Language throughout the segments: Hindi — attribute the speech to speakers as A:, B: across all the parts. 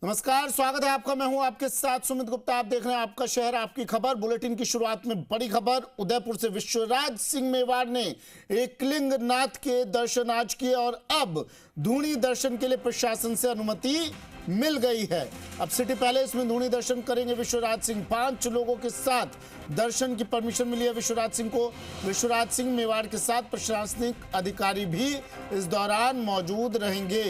A: नमस्कार, स्वागत है आपका। मैं हूं आपके साथ सुमित गुप्ता। आप देख रहे हैं आपका शहर आपकी खबर। बुलेटिन की शुरुआत में बड़ी खबर। उदयपुर से विश्वराज सिंह मेवाड़ ने एकलिंग नाथ के दर्शन आज किए और अब धूनी दर्शन के लिए प्रशासन से अनुमति मिल गई है। अब सिटी पैलेस में धूनी दर्शन करेंगे विश्वराज सिंह। 5 लोगों के साथ दर्शन की परमिशन मिली है विश्वराज सिंह को। विश्वराज सिंह मेवाड़ के साथ प्रशासनिक अधिकारी भी इस दौरान मौजूद रहेंगे।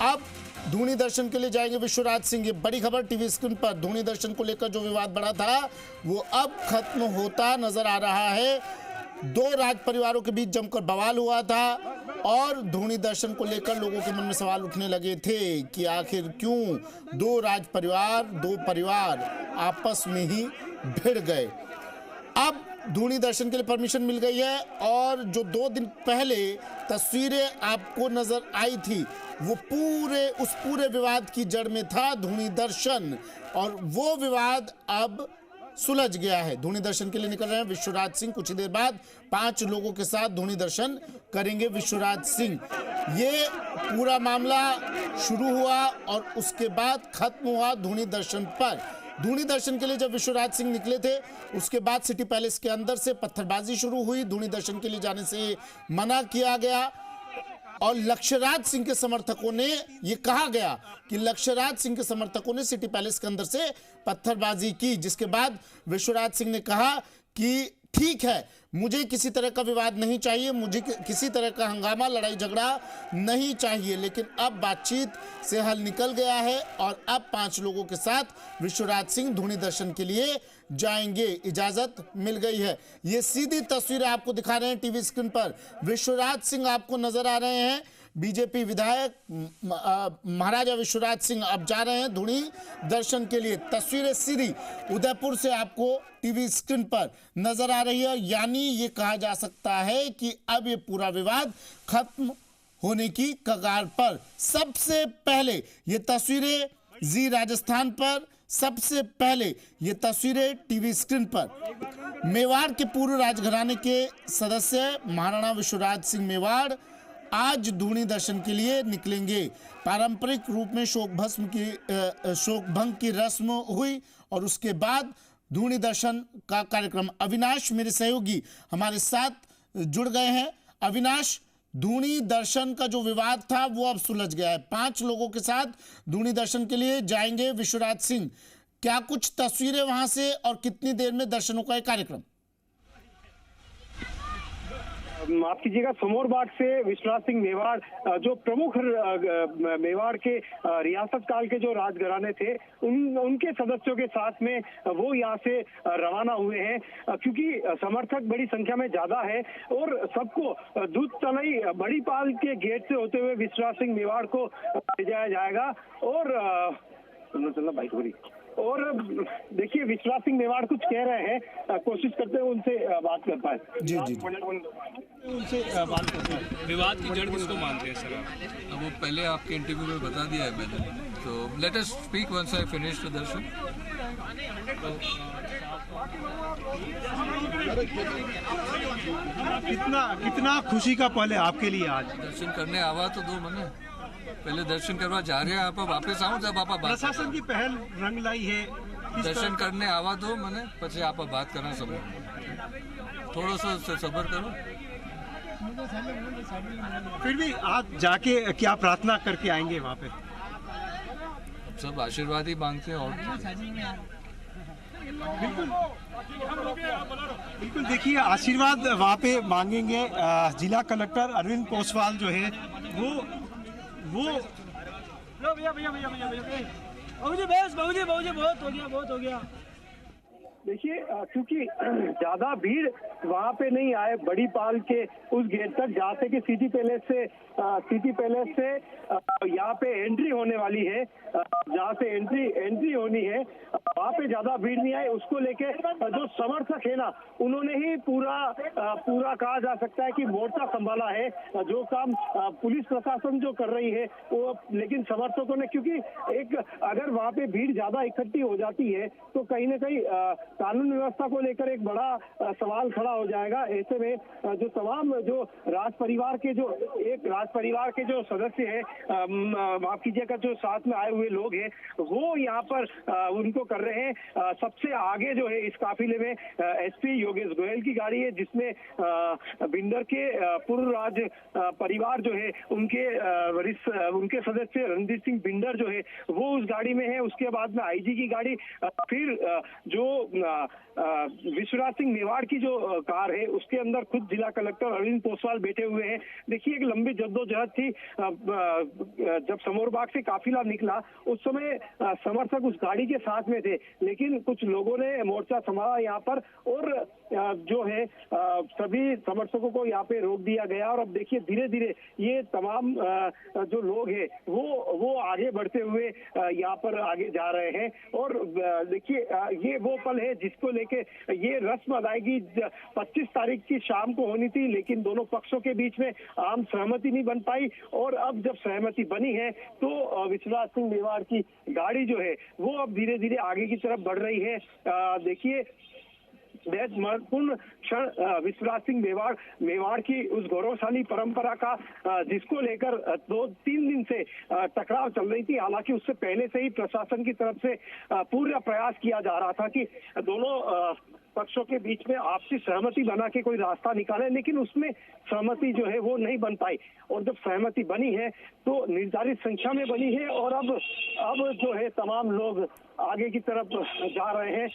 A: अब धूनी दर्शन के लिए जाएंगे विश्वराज सिंह। ये बड़ी खबर टीवी स्क्रीन पर। धूनी दर्शन को लेकर जो विवाद बढ़ा था वो अब खत्म होता नजर आ रहा है। 2 राज परिवारों के बीच जमकर बवाल हुआ था और धूनी दर्शन को लेकर लोगों के मन में सवाल उठने लगे थे कि आखिर क्यों 2 राज परिवार, 2 परिवार आपस में ही भिड़ गए। अब धूनी दर्शन के लिए परमिशन मिल गई है और जो 2 दिन पहले तस्वीरें आपको नजर आई थी वो उस पूरे विवाद की जड़ में था धूनी दर्शन, और वो विवाद अब सुलझ गया है। धूनी दर्शन के लिए निकल रहे हैं विश्वराज सिंह। कुछ ही देर बाद 5 लोगों के साथ धूनी दर्शन करेंगे विश्वराज सिंह। ये पूरा मामला शुरू हुआ और उसके बाद खत्म हुआ धूनी दर्शन पर। धूनी दर्शन के लिए जब विश्वराज सिंह निकले थे उसके बाद सिटी पैलेस के अंदर से पत्थरबाजी शुरू हुई। धूनी दर्शन के लिए जाने से मना किया गया और लक्ष्यराज सिंह के समर्थकों ने, ये कहा गया कि लक्ष्यराज सिंह के समर्थकों ने सिटी पैलेस के अंदर से पत्थरबाजी की, जिसके बाद विश्वराज सिंह ने कहा कि ठीक है, मुझे किसी तरह का विवाद नहीं चाहिए, मुझे किसी तरह का हंगामा, लड़ाई झगड़ा नहीं चाहिए। लेकिन अब बातचीत से हल निकल गया है और अब 5 लोगों के साथ विश्वराज सिंह धूनी दर्शन के लिए जाएंगे। इजाजत मिल गई है। ये सीधी तस्वीरें आपको दिखा रहे हैं टीवी स्क्रीन पर। विश्वराज सिंह आपको नजर आ रहे हैं। बीजेपी विधायक महाराजा विश्वराज सिंह अब जा रहे हैं धूनी दर्शन के लिए। तस्वीरें सीधी उदयपुर से आपको टीवी स्क्रीन पर नजर आ रही है। यानी ये कहा जा सकता है कि अब ये पूरा विवाद खत्म होने की कगार पर। सबसे पहले ये तस्वीरें जी राजस्थान पर, सबसे पहले ये तस्वीरें टीवी स्क्रीन पर। मेवाड़ के पूर्व राजघराने के सदस्य महाराणा विश्वराज सिंह मेवाड़ आज धूनी दर्शन के लिए निकलेंगे। पारंपरिक रूप में शोक भंग की रस्म हुई और उसके बाद धूनी दर्शन का कार्यक्रम। अविनाश मेरे सहयोगी हमारे साथ जुड़ गए हैं। अविनाश, धूनी दर्शन का जो विवाद था वो अब सुलझ गया है। 5 लोगों के साथ धूनी दर्शन के लिए जाएंगे विश्वराज सिंह। क्या कुछ तस्वीरें वहां से और कितनी देर में दर्शनों का कार्यक्रम?
B: माफ कीजिएगा, समोर बाग से विश्वराज सिंह मेवाड़, जो प्रमुख मेवाड़ के रियासत काल के जो राजघराने थे उनके सदस्यों के साथ में वो यहाँ से रवाना हुए हैं, क्योंकि समर्थक बड़ी संख्या में ज्यादा है और सबको दूध तलई बड़ी पाल के गेट से होते हुए विश्वराज सिंह मेवाड़ को ले जाया जाएगा। और देखिए, विश्वराज सिंह मेवाड़ कुछ कह रहे हैं, कोशिश करते हैं उनसे बात कर पाए।
A: जी
B: उनसे बात करते हैं।
C: विवाद की जड़ किसको मानते हैं सर आप?
D: अब वो पहले आपके इंटरव्यू में बता दिया है मैंने, तो let us speak once I finish the दर्शन।
E: कितना खुशी का पल है आपके लिए आज?
D: दर्शन करने आवा तो दो मने, पहले दर्शन करवा जा रहे हैं, आप वापस आओ जब आप
E: प्रशासन की पहल रंग लाई है।
D: दर्शन करने आवा दो मने, પછી आप बात करना सब, थोड़ा सा सब्र करो।
E: फिर भी आज जाके क्या प्रार्थना करके आएंगे वहाँ पे?
D: सब आशीर्वाद ही मांगते हैं। और
E: बिल्कुल देखिए, आशीर्वाद वहाँ पे मांगेंगे। जिला कलेक्टर अरविंद पोसवाल जो है वो
B: बहुत हो गया। देखिए, क्योंकि ज्यादा भीड़ वहाँ पे नहीं आए बड़ी पाल के उस गेट तक जहाँ से कि सिटी पैलेस से यहाँ पे एंट्री होने वाली है, जहाँ से एंट्री होनी है, वहाँ पे ज्यादा भीड़ नहीं आए। उसको लेके जो समर्थक है ना, उन्होंने ही पूरा कहा जा सकता है कि मोर्चा संभाला है। जो काम पुलिस प्रशासन जो कर रही है वो, लेकिन समर्थकों ने, क्योंकि एक अगर वहाँ पे भीड़ ज्यादा इकट्ठी हो जाती है तो कहीं ना कहीं कानून व्यवस्था को लेकर एक बड़ा सवाल खड़ा हो जाएगा। ऐसे में जो तमाम जो राज परिवार के जो सदस्य हैं, माफ कीजिएगा, जो साथ में आए हुए लोग हैं, वो यहाँ पर उनको कर रहे हैं। सबसे आगे जो है इस काफिले में एसपी योगेश गोयल की गाड़ी है, जिसमें भिंडर के पूर्व राज परिवार जो है उनके सदस्य रणजीत सिंह भिंडर जो है वो उस गाड़ी में है। उसके बाद में आईजी की गाड़ी, फिर जो विश्वराज सिंह मेवाड़ की जो कार है उसके अंदर खुद जिला कलेक्टर अरविंद पोसवाल बैठे हुए हैं। देखिए, एक लंबी जद्दोजहद थी। जब समौर बाग से काफिला निकला उस समय समर्थक उस गाड़ी के साथ में थे, लेकिन कुछ लोगों ने मोर्चा संभाला यहाँ पर और जो है सभी समर्थकों को यहाँ पे रोक दिया गया। और अब देखिए धीरे धीरे ये तमाम जो लोग हैं वो आगे बढ़ते हुए यहाँ पर आगे जा रहे हैं। और देखिए ये वो पल है जिसको लेके ये रस्म अदायगी 25 तारीख की शाम को होनी थी, लेकिन दोनों पक्षों के बीच में आम सहमति नहीं बन पाई। और अब जब सहमति बनी है तो विश्वराज सिंह मेवाड़ की गाड़ी जो है वो अब धीरे धीरे आगे की तरफ बढ़ रही है। देखिए, बेहद महत्वपूर्ण क्षण विश्वराज सिंह मेवाड़ की उस गौरवशाली परंपरा का, जिसको लेकर 2-3 दिन से टकराव चल रही थी। हालांकि उससे पहले से ही प्रशासन की तरफ से पूरा प्रयास किया जा रहा था कि दोनों पक्षों के बीच में आपसी सहमति बना के कोई रास्ता निकाले, लेकिन उसमें सहमति जो है वो नहीं बन पाई। और जब सहमति बनी है तो निर्धारित संख्या में बनी है और अब जो है तमाम लोग आगे की तरफ जा रहे हैं।